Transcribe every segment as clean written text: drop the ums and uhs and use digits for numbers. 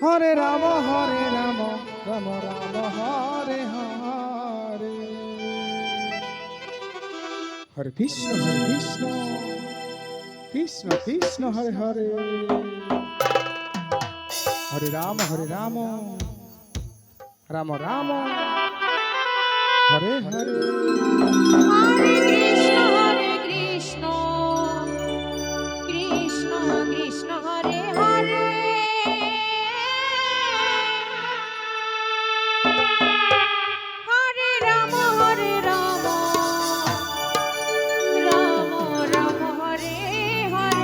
Hare Ram Ram Ram Hare Hare, Hare Krishna Krishna Krishna Hare Hare, Hare Ram Ram Ram Hare Hare. Hare Krishna Krishna Krishna Hare Hare, Hare Ram Ram Ram Hare Hare.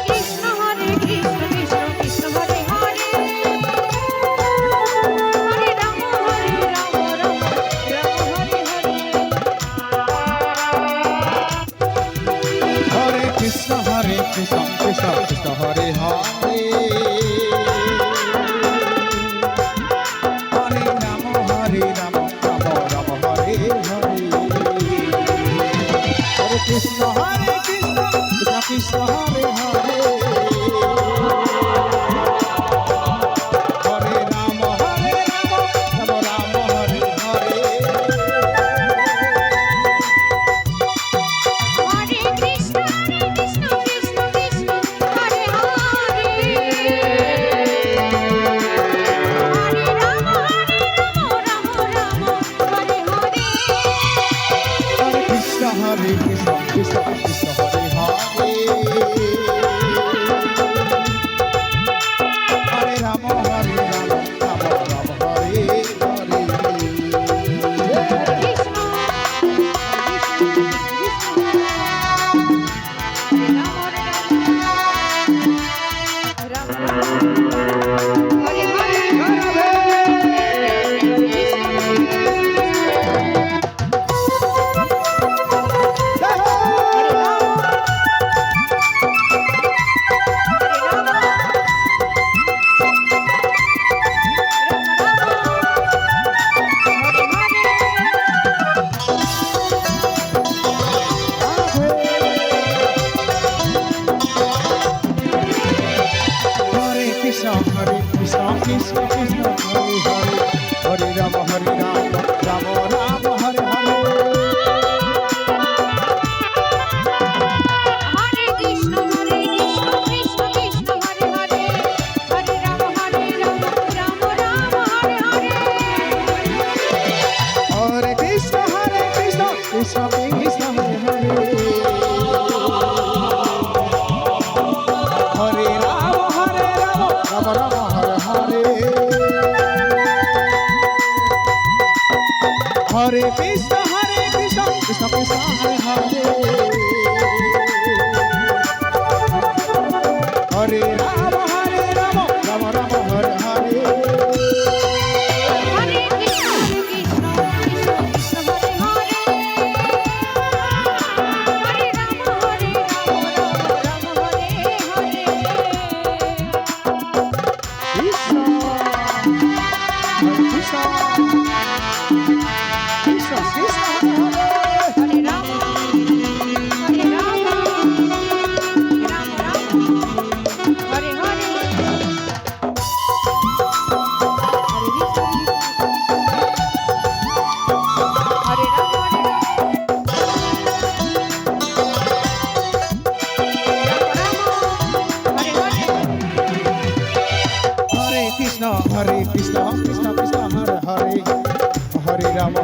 Krishna Krishna Krishna Hare Hare, Hare Ram Ram Ram Hare Hare, Hare Krishna Krishna Krishna Hare Hare, Hare Ram Ram Ram Hare Hare, Hare Krishna Krishna Krishna Hare Hare, Hare Ram Ram Ram Hare Hare, Hare Krishna Krishna Krishna Hare Hare, Hare Ram Ram Ram Hare Hare. Krishna Krishna Hare Hare, Hare Ram Ram Ram Hare Hare, Hare Krishna Krishna Krishna Hare Hare, Hare Ram Ram Ram Hare Hare, Hare Krishna Krishna Krishna Hare Hare, Hare Ram Ram Ram Hare Hare, Hare Krishna Krishna Krishna Hare Hare, Hare Ram Ram Ram Hare Hare, Hare Krishna Krishna Krishna Hare Hare, Hare Ram Ram Hare Hare, Krishna Hare Krishna Krishna Krishna Hare Hare, Hare Ram Ram Hare Hare, Hare Ram Hare Hare, Hare Krishna Krishna Krishna Hare Hare, Hare Ram